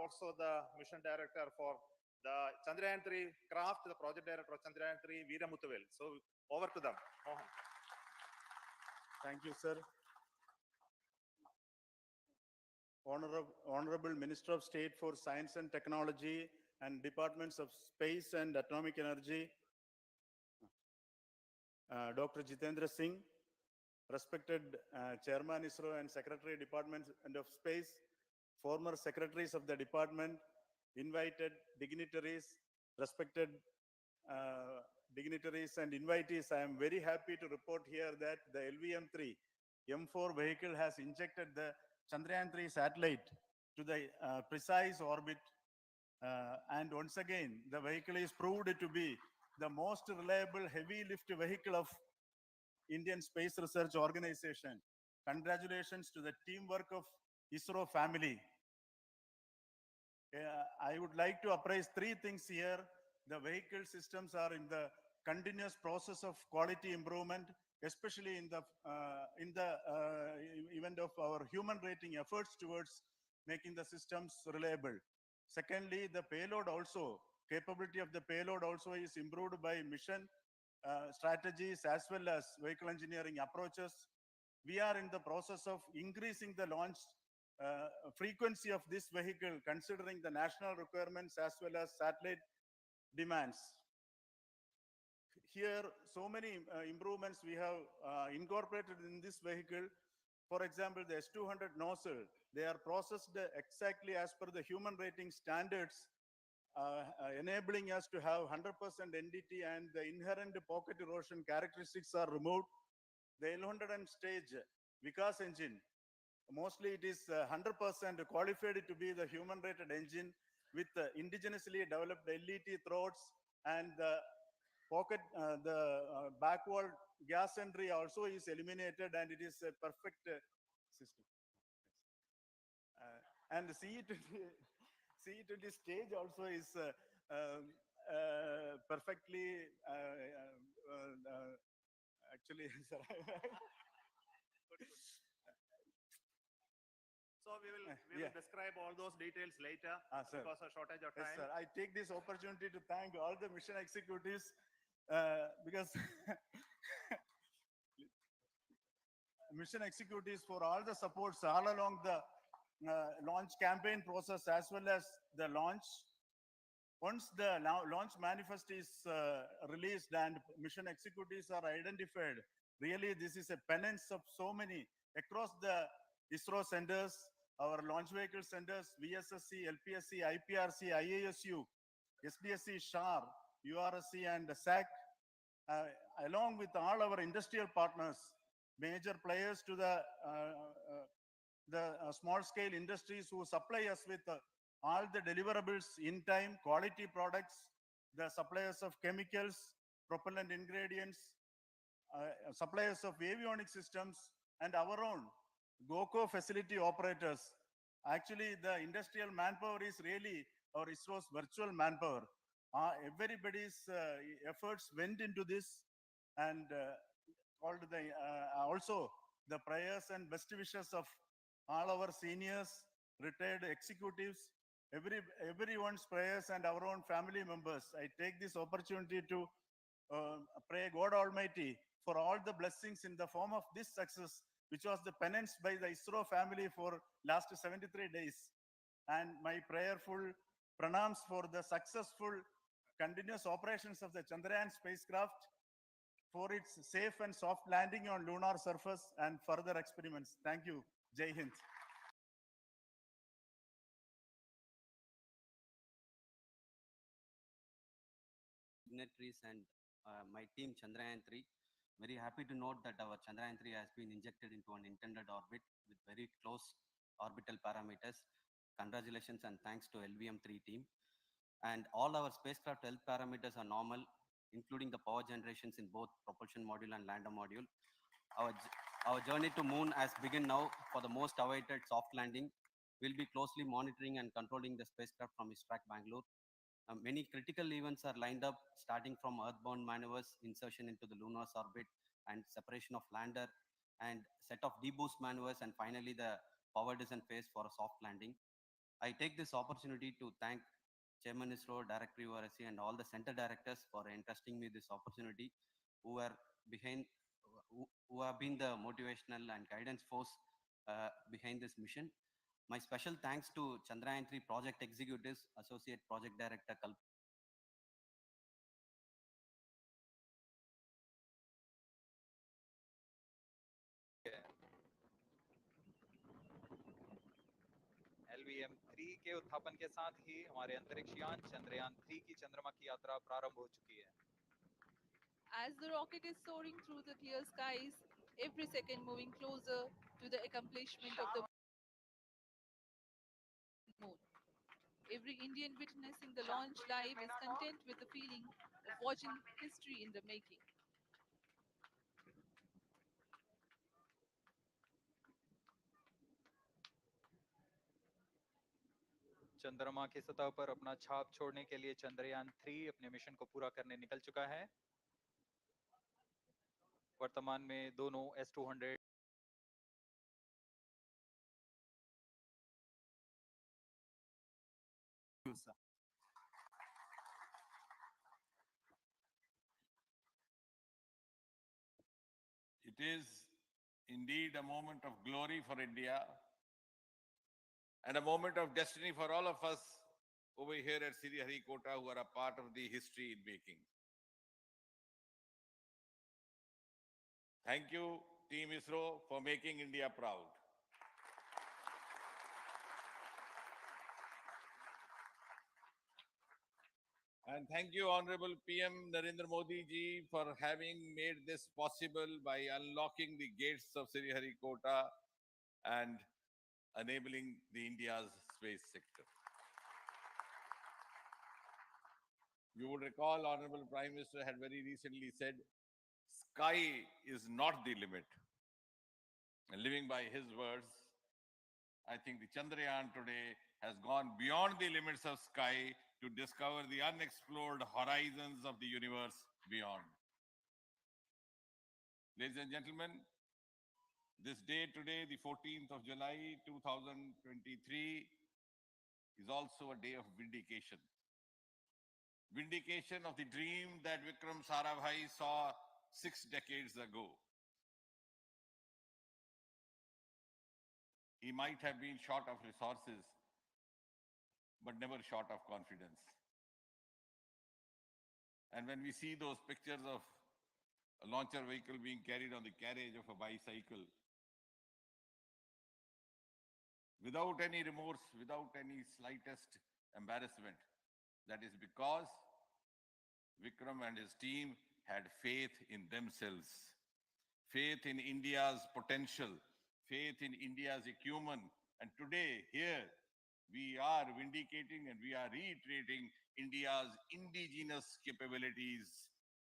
also the mission director for the Chandrayaan 3 craft, the project director of Chandrayaan 3, Veera Muthuvel. So over to them. Mohan. Thank you, sir. Honorable Minister of State for Science and Technology and Departments of Space and Atomic Energy, Dr. Jitendra Singh, respected Chairman ISRO and Secretary Department of Space, former secretaries of the department, invited dignitaries, respected dignitaries and invitees. I am very happy to report here that the LVM-3 M4 vehicle has injected the Chandrayaan-3 satellite to the precise orbit. And once again, the vehicle is proved to be the most reliable heavy lift vehicle of Indian Space Research Organization. Congratulations to the teamwork of ISRO family. I would like to appraise three things here. The vehicle systems are in the continuous process of quality improvement, especially in the event of our human rating efforts towards making the systems reliable. Secondly, the payload also, capability of the payload also is improved by mission strategies as well as vehicle engineering approaches. We are in the process of increasing the launch frequency of this vehicle considering the national requirements as well as satellite demands. Here, so many improvements we have incorporated in this vehicle. For example, the S200 nozzle, they are processed exactly as per the human rating standards, enabling us to have 100% NDT, and the inherent pocket erosion characteristics are removed. The L100 stage Vikas engine, mostly it is 100% qualified to be the human rated engine with indigenously developed LET throats, and the pocket, backward gas entry also is eliminated, and it is a perfect system. And the CE20 stage also is perfectly, actually, So we will describe all those details later because of shortage of time. Yes, sir. I take this opportunity to thank all the mission executives because mission executives for all the supports all along the launch campaign process as well as the launch. Once the launch manifest is released and mission executives are identified, really this is a penance of so many across the ISRO centers, our launch vehicle centers, VSSC, LPSC, IPRC, IASU, SDSC, SHAR, URSC, and SAC, along with all our industrial partners, major players to the small-scale industries who supply us with all the deliverables in time, quality products, the suppliers of chemicals, propellant ingredients, suppliers of avionics systems, and our own GOCO facility operators. Actually, the industrial manpower is really our ISRO's virtual manpower. Everybody's efforts went into this, and also the prayers and best wishes of all our seniors, retired executives, everyone's prayers, and our own family members. I take this opportunity to pray God Almighty for all the blessings in the form of this success, which was the penance by the ISRO family for last 73 days. And my prayerful pranams for the successful continuous operations of the Chandrayaan spacecraft, for its safe and soft landing on lunar surface and further experiments. Thank you. Jai Hind. Dignitaries and my team Chandrayaan 3. Very happy to note that our Chandrayaan 3 has been injected into an intended orbit with very close orbital parameters. Congratulations and thanks to LVM-3 team. And all our spacecraft health parameters are normal, including the power generations in both propulsion module and lander module. Our journey to moon has begun now for the most awaited soft landing. We'll be closely monitoring and controlling the spacecraft from its track Bangalore. Many critical events are lined up, starting from earthbound maneuvers, insertion into the lunar orbit, and separation of lander, and set of deboost maneuvers, and finally the power descent phase for a soft landing. I take this opportunity to thank Chairman ISRO, Director URSC, and all the center directors for entrusting me this opportunity, who are behind, who have been the motivational and guidance force behind this mission. My special thanks to Chandrayaan 3 project executives, Associate Project Director LVM-3 के उत्थापन के साथ ही हमारे अंतरिक्ष यान चंद्रयान-3 की चंद्रमा की यात्रा प्रारंभ हो चुकी है. As the rocket is soaring through the clear skies, every second moving closer to the accomplishment of the moon. Every Indian witnessing the launch live is content with the feeling of watching history in the making. चंद्रमा की सतह पर अपना छाप छोड़ने के लिए चंद्रयान-3 अपने मिशन को पूरा करने निकल चुका है. वर्तमान में दोनों S-200 It is indeed a moment of glory for India and a moment of destiny for all of us over here at Sriharikota who are a part of the history in making. Thank you, Team ISRO, for making India proud. And thank you, Honorable PM Narendra Modi ji, for having made this possible by unlocking the gates of Sriharikota and enabling the India's space sector. You would recall, Honorable Prime Minister had very recently said, sky is not the limit. And living by his words, I think the Chandrayaan today has gone beyond the limits of sky to discover the unexplored horizons of the universe beyond. Ladies and gentlemen, this day today, the 14th of July 2023, is also a day of vindication. Vindication of the dream that Vikram Sarabhai saw 6 decades ago. He might have been short of resources, but never short of confidence. And when we see those pictures of a launcher vehicle being carried on the carriage of a bicycle, without any remorse, without any slightest embarrassment, that is because Vikram and his team had faith in themselves, faith in India's potential, faith in India's acumen. And today, here, we are vindicating and we are reiterating India's indigenous capabilities,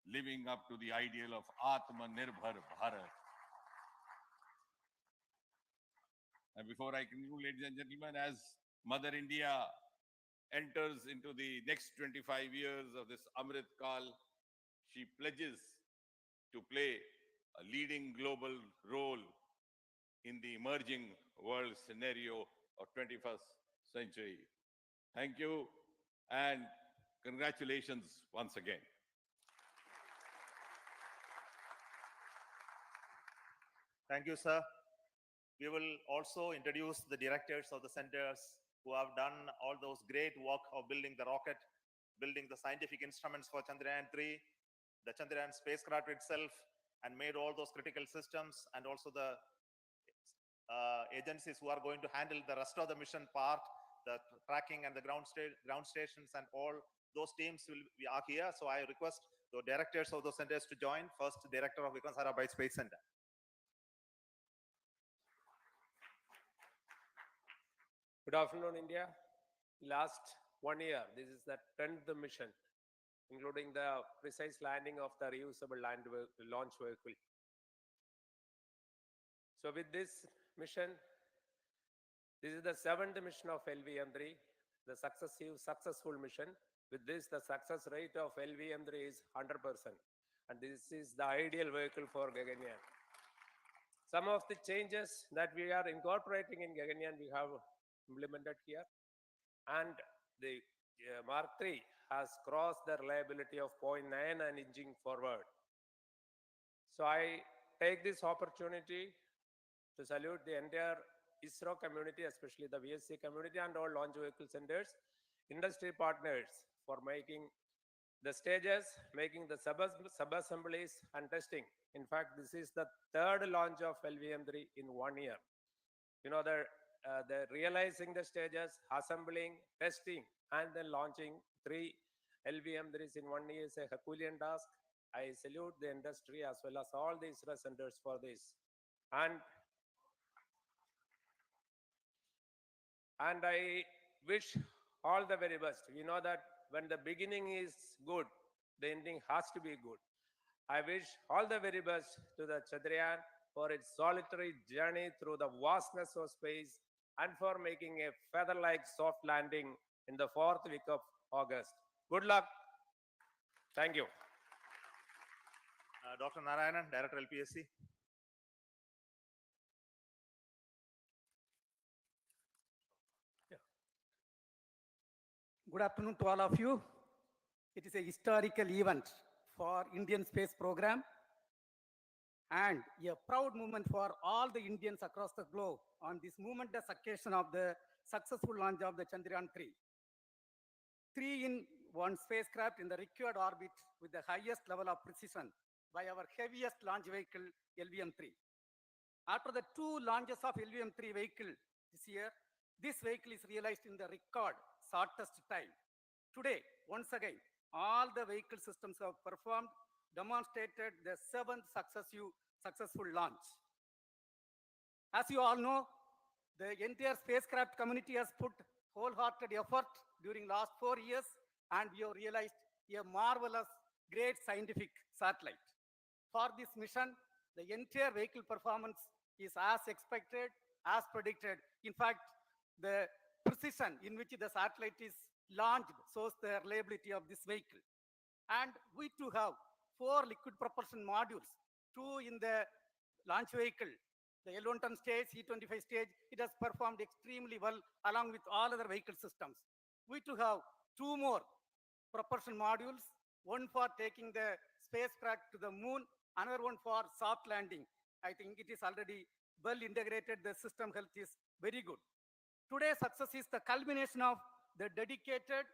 living up to the ideal of Atmanirbhar Bharat. And before I conclude, ladies and gentlemen, as Mother India enters into the next 25 years of this Amrit Kal, she pledges to play a leading global role in the emerging world scenario of 21st century. Thank you and congratulations once again. Thank you, sir. We will also introduce the directors of the centers who have done all those great work of building the rocket, building the scientific instruments for Chandrayaan-3, the Chandrayaan spacecraft itself, and made all those critical systems, and also the agencies who are going to handle the rest of the mission part, the tracking and the ground stations, and all those teams are here. So I request the directors of those centers to join. First, Director of Vikram Sarabhai Space Center. Good afternoon, India. Last 1 year, this is the 10th mission, including the precise landing of the reusable launch vehicle. So with this mission, this is the 7th mission of LVM-3, the successful mission. With this, the success rate of LVM-3 is 100%. And this is the ideal vehicle for Gaganyaan. Some of the changes that we are incorporating in Gaganyaan, we have implemented here. and the Mark III has crossed the reliability of 0.9 and inching forward. So I take this opportunity to salute the entire ISRO community, especially the VSC community and all launch vehicle centers, industry partners for making the stages, making the sub-assemblies and testing. In fact, this is the third launch of LVM3 in 1 year. You know, the realizing the stages, assembling, testing, and then launching 3 LVM3s in 1 year is a Herculean task. I salute the industry as well as all the ISRO centers for this. And I wish all the very best. We know that when the beginning is good, the ending has to be good. I wish all the very best to the Chandrayaan for its solitary journey through the vastness of space and for making a feather-like soft landing in the 4th week of August. Good luck. Thank you. Dr. Narayanan, Director LPSC. Good afternoon to all of you. It is a historical event for Indian space program and a proud moment for all the Indians across the globe on this momentous occasion of the successful launch of the Chandrayaan 3. 3-in-1 spacecraft in the required orbit with the highest level of precision by our heaviest launch vehicle, LVM3. After the 2 launches of LVM3 vehicle this year, this vehicle is realized in the record shortest time. Today, once again, all the vehicle systems have performed, demonstrated the 7th successful launch. As you all know, the entire spacecraft community has put wholehearted effort during last 4 years, and we have realized a marvelous, great scientific satellite. For this mission, the entire vehicle performance is as expected, as predicted. In fact, the precision in which the satellite is launched shows the reliability of this vehicle. And we too have 4 liquid propulsion modules, 2 in the launch vehicle. The L110 stage, E25 stage, it has performed extremely well along with all other vehicle systems. We too have 2 more propulsion modules, one for taking the spacecraft to the moon, another one for soft landing. I think it is already well integrated. The system health is very good. Today's success is the culmination of the dedicated,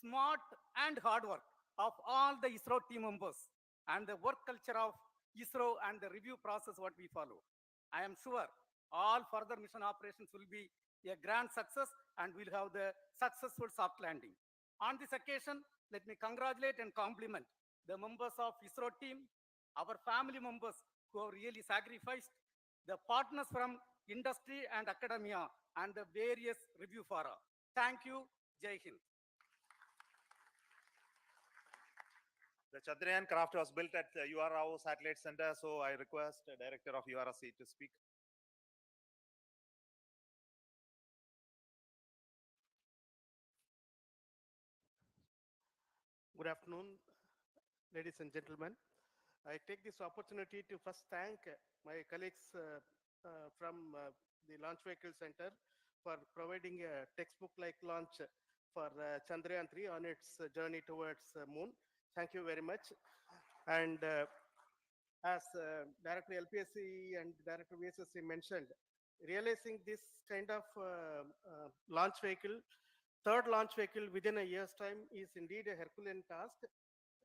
smart, and hard work of all the ISRO team members and the work culture of ISRO and the review process what we follow. I am sure all further mission operations will be a grand success and we'll have the successful soft landing. On this occasion, let me congratulate and compliment the members of ISRO team, our family members who have really sacrificed, the partners from industry and academia, and the various review fora. Thank you. Jai Hind. The Chandrayaan craft was built at the UR Rao Satellite Center, so I request the Director of URSC to speak. Good afternoon, ladies and gentlemen. I take this opportunity to first thank my colleagues from the Launch Vehicle Center for providing a textbook-like launch for Chandrayaan 3 on its journey towards moon. Thank you very much. And as Director LPSC and Director VSSC mentioned, realizing this kind of launch vehicle, third launch vehicle within a year's time is indeed a Herculean task.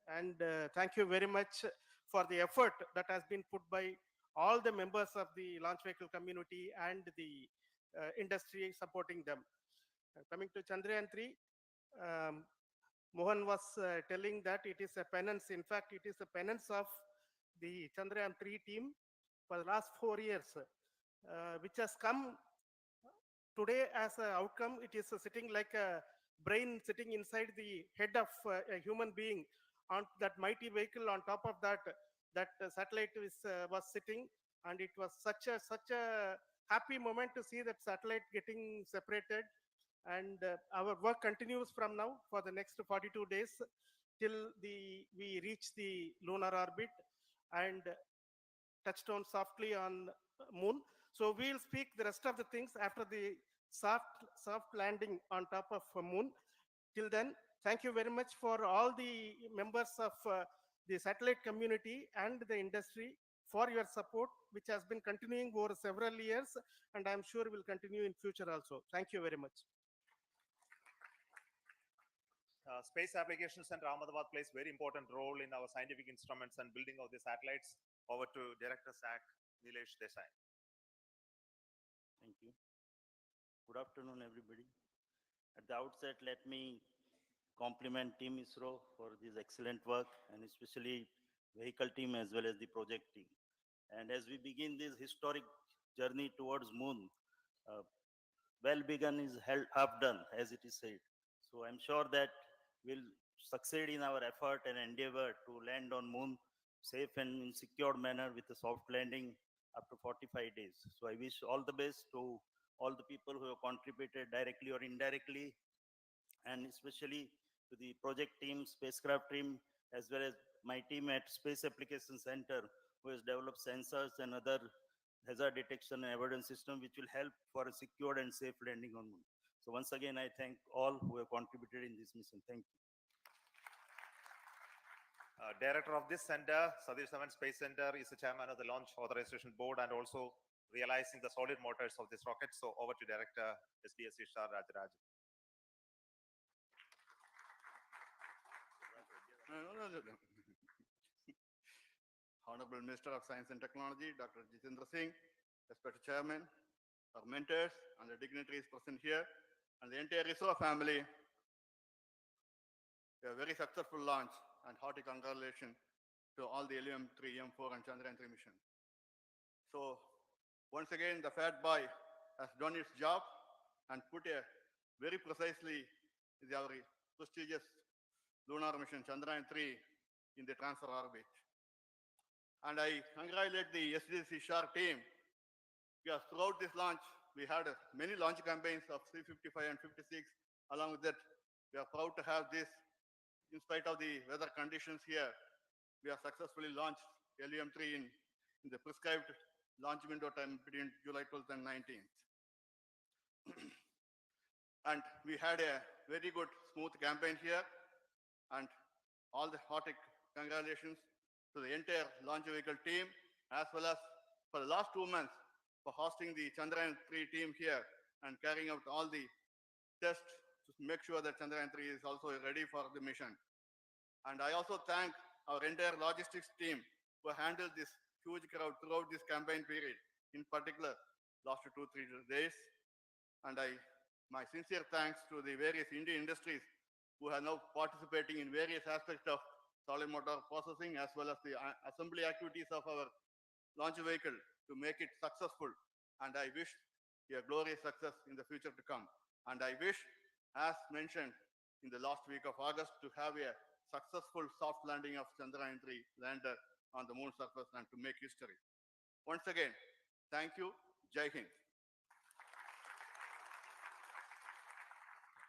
And thank you very much for the effort that has been put by all the members of the launch vehicle community and the industry supporting them. Coming to Chandrayaan 3, Mohan was telling that it is a penance. In fact, it is a penance of the Chandrayaan 3 team for the last 4 years, which has come today as an outcome. It is sitting like a brain sitting inside the head of a human being on that mighty vehicle. On top of that, that satellite was sitting, and it was such a happy moment to see that satellite getting separated. And our work continues from now for the next 42 days till we reach the lunar orbit and touchdown softly on moon. So we'll speak the rest of the things after the soft landing on top of moon. Till then, thank you very much for all the members of the satellite community and the industry for your support, which has been continuing over several years, and I'm sure will continue in future also. Thank you very much. Space Applications Center Ahmedabad plays very important role in our scientific instruments and building of the satellites. Over to Director SAC, Nilesh Desai. Thank you. Good afternoon, everybody. At the outset, let me compliment Team ISRO for this excellent work, and especially vehicle team as well as the project team. And as we begin this historic journey towards moon, well begun is half done, as it is said. So I'm sure that we'll succeed in our effort and endeavor to land on moon safe and in secured manner with a soft landing after 45 days. So I wish all the best to all the people who have contributed directly or indirectly, and especially to the project team, spacecraft team, as well as my team at Space Application Center, who has developed sensors and other hazard detection and avoidance system, which will help for a secured and safe landing on moon. So once again, I thank all who have contributed in this mission. Thank you. Director of this center, Satish Dhawan Space Center, is the chairman of the Launch Authorization Board and also realizing the solid motors of this rocket. So over to Director SDS Ishar Rajaraj. Honorable Minister of Science and Technology, Dr. Jitendra Singh, respected Chairman, our mentors and the dignitaries present here, and the entire ISRO family, a very successful launch and hearty congratulations to all the LVM-3, M4 and Chandrayaan-3 mission. So once again, the Fat Boy has done its job and put a very precisely our prestigious lunar mission Chandrayaan-3 in the transfer orbit. And I congratulate the SDS Ishar team, because throughout this launch, we had many launch campaigns of 355 and 56. Along with that, we are proud to have this. In spite of the weather conditions here, we have successfully launched LVM-3 in the prescribed launch window time between July 12th and 19th. And we had a very good, smooth campaign here. And all the hearty congratulations to the entire launch vehicle team, as well as for the last 2 months for hosting the Chandrayaan-3 team here and carrying out all the tests to make sure that Chandrayaan-3 is also ready for the mission. And I also thank our entire logistics team who handled this huge crowd throughout this campaign period, in particular last 2-3 days. And my sincere thanks to the various Indian industries who are now participating in various aspects of solid motor processing, as well as the assembly activities of our launch vehicle to make it successful. And I wish a glorious success in the future to come. And I wish, as mentioned in the last week of August, to have a successful soft landing of Chandrayaan-3 lander on the moon surface and to make history. Once again, thank you. Jai Hind.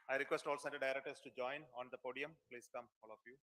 I request all center directors to join on the podium. Please come, all of you.